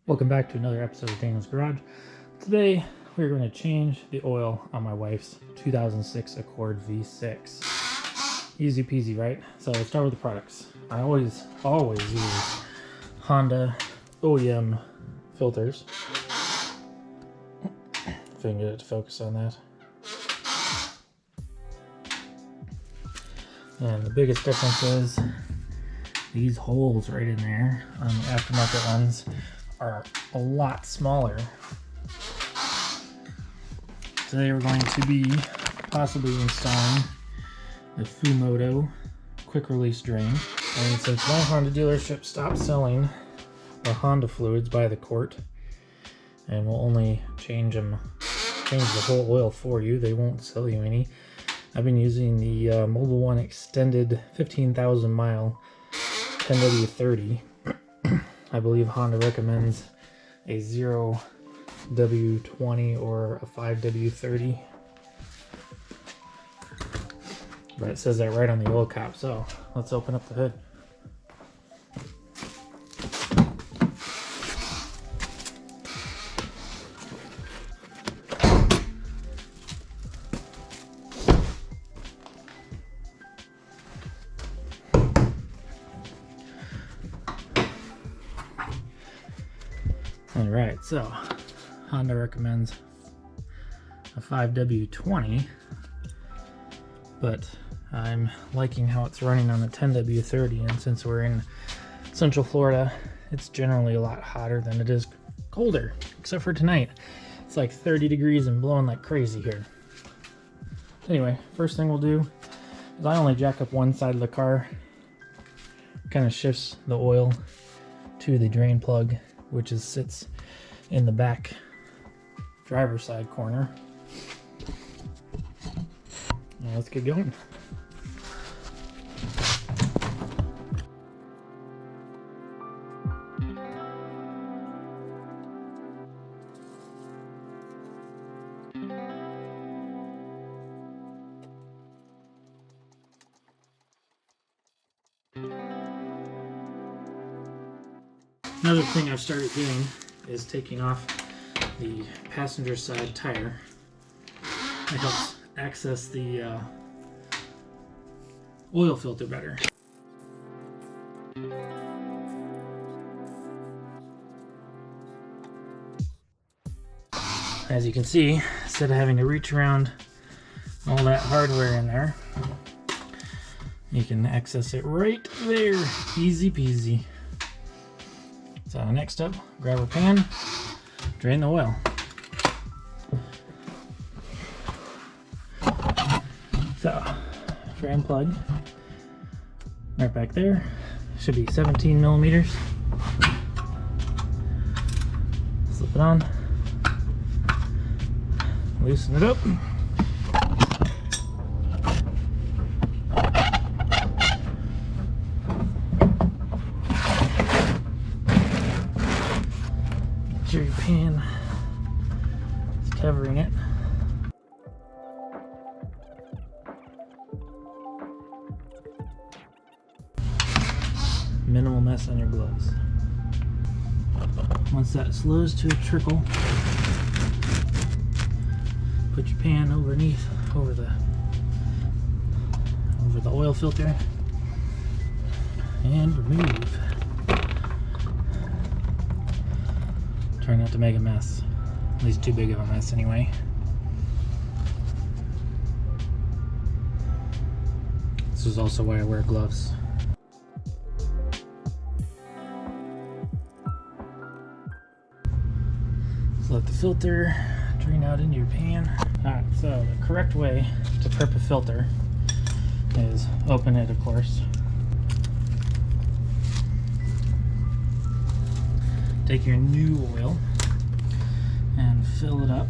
Welcome back to another episode of Daniel's Garage. Today we're going to change the oil on my wife's 2006 Accord V6. Easy peasy, right? So let's start with the products. I always use Honda OEM filters. If I can get it to focus on that. And the biggest difference is these holes right in there on the aftermarket ones are a lot smaller. Today we're going to be possibly installing the Fumoto quick release drain. And since my Honda dealership stopped selling the Honda fluids by the quart, and will only change the whole oil for you, they won't sell you any. I've been using the Mobile One extended 15,000 mile 10W30. I believe Honda recommends a 0W20 or a 5W30. But it says that right on the oil cap, so let's open up the hood. Alright, so Honda recommends a 5W20, but I'm liking how it's running on the 10W30, and since we're in Central Florida, it's generally a lot hotter than it is colder, except for tonight. It's like 30 degrees and blowing like crazy here. Anyway, first thing we'll do is I only jack up one side of the car. Kind of shifts the oil to the drain plug, which sits in the back driver's side corner. Now let's get going. Another thing I've started doing is taking off the passenger side tire. It helps access the oil filter better. As you can see, instead of having to reach around all that hardware in there, you can access it right there. Easy peasy. So next up, grab a pan, drain the oil. So, drain plug, right back there, should be 17 millimeters. Slip it on, loosen it up. Your pan is covering it. Minimal mess on your gloves. Once that slows to a trickle, put your pan underneath over the oil filter and remove. Try not to make a mess. At least too big of a mess anyway. This is also why I wear gloves. So let the filter drain out into your pan. Alright, so the correct way to prep a filter is open it, of course. Take your new oil and fill it up.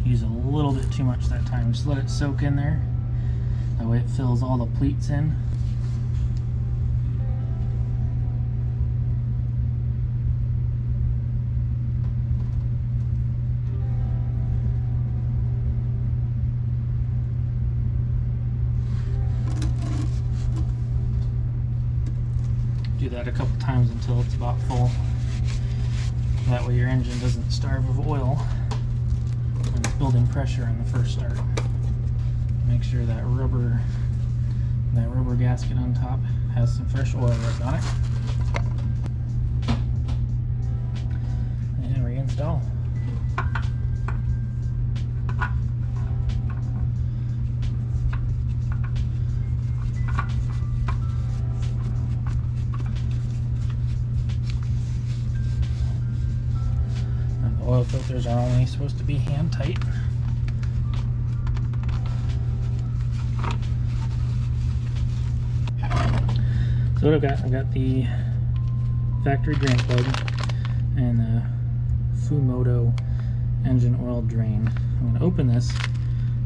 Use a little bit too much that time. Just let it soak in there. That way it fills all the pleats in. Do that a couple times until it's about full. That way your engine doesn't starve of oil when it's building pressure in the first start. Make sure that rubber gasket on top has some fresh oil left on it. And reinstall. And the oil filters are only supposed to be hand tight. So what I've got the factory drain plug and the Fumoto engine oil drain. I'm going to open this,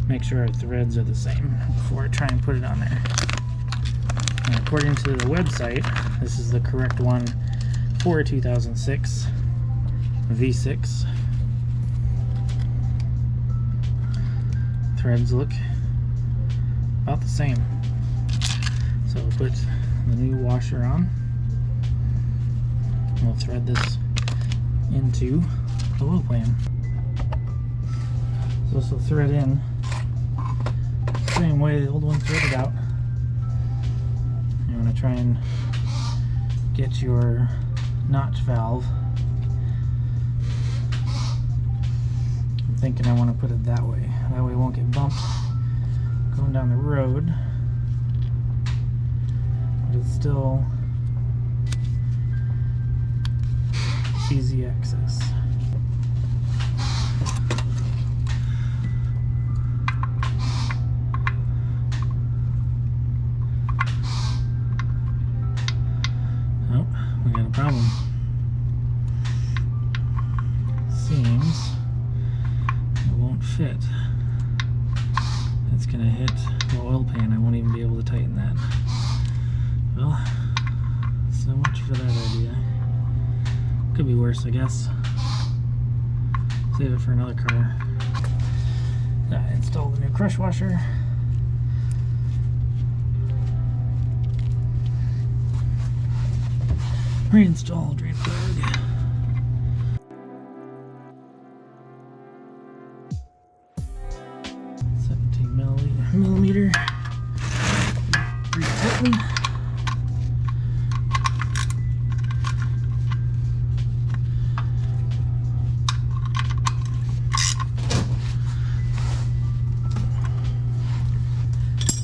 make sure our threads are the same before I try and put it on there. And according to the website, this is the correct one for a 2006 V6. Threads look about the same. So we'll put the new washer on. We'll thread this into the oil pan. So this will thread in the same way the old one threaded out. You want to try and get your notch valve. I'm thinking I want to put it that way. That way it won't get bumped going down the road. It's still easy access. Oh, we got a problem. Seems it won't fit. It's gonna hit the oil pan. I won't even be able to tighten that. Well, so much for that idea. Could be worse, I guess. Save it for another car. Install the new crush washer. Reinstall drain plug. Millimeter. Retighten.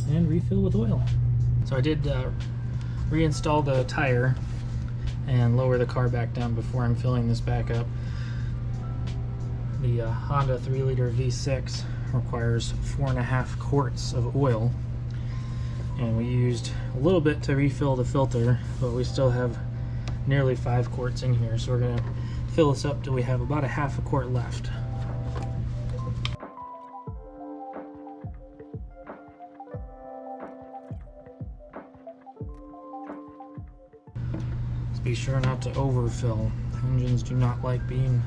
And refill with oil. So I did reinstall the tire and lower the car back down before I'm filling this back up. The Honda 3-liter V6 requires 4.5 quarts of oil, and we used a little bit to refill the filter, but we still have nearly 5 quarts in here, so we're going to fill this up till we have about a half a quart left. Just be sure not to overfill. Engines do not like being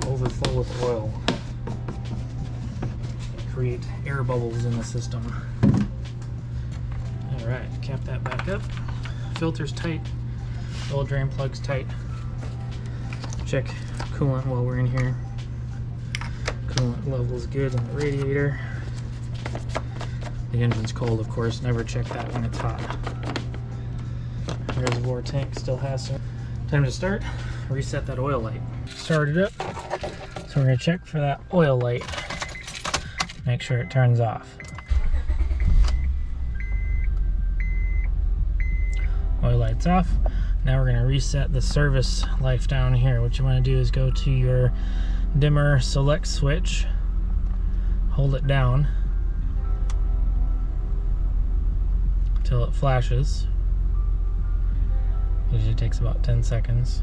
overfull with oil. Create air bubbles in the system. Alright, cap that back up. Filter's tight. Oil drain plug's tight. Check coolant while we're in here. Coolant level's good in the radiator. The engine's cold, of course. Never check that when it's hot. Reservoir tank still has some. Time to start. Reset that oil light. Start it up. So we're going to check for that oil light. Make sure it turns off. Oil light's off. Now we're going to reset the service life down here. What you want to do is go to your dimmer select switch, hold it down until it flashes. Usually takes about 10 seconds.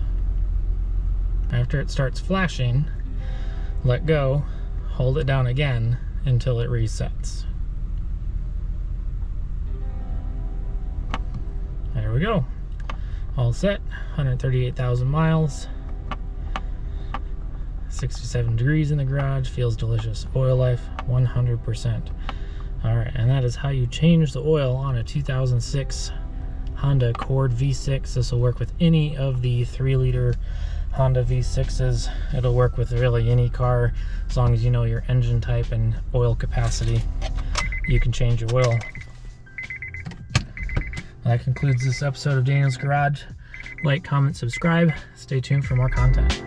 After it starts flashing, let go, hold it down again until it resets. There we go. All set. 138,000 miles. 67 degrees in the garage. Feels delicious. Oil life 100%. Alright, and that is how you change the oil on a 2006 Honda Accord V6. This will work with any of the 3-liter Honda V6s. It'll work with really any car as long as you know your engine type and oil capacity. You can change your oil. That concludes this episode of Daniel's Garage. Like, comment, subscribe. Stay tuned for more content.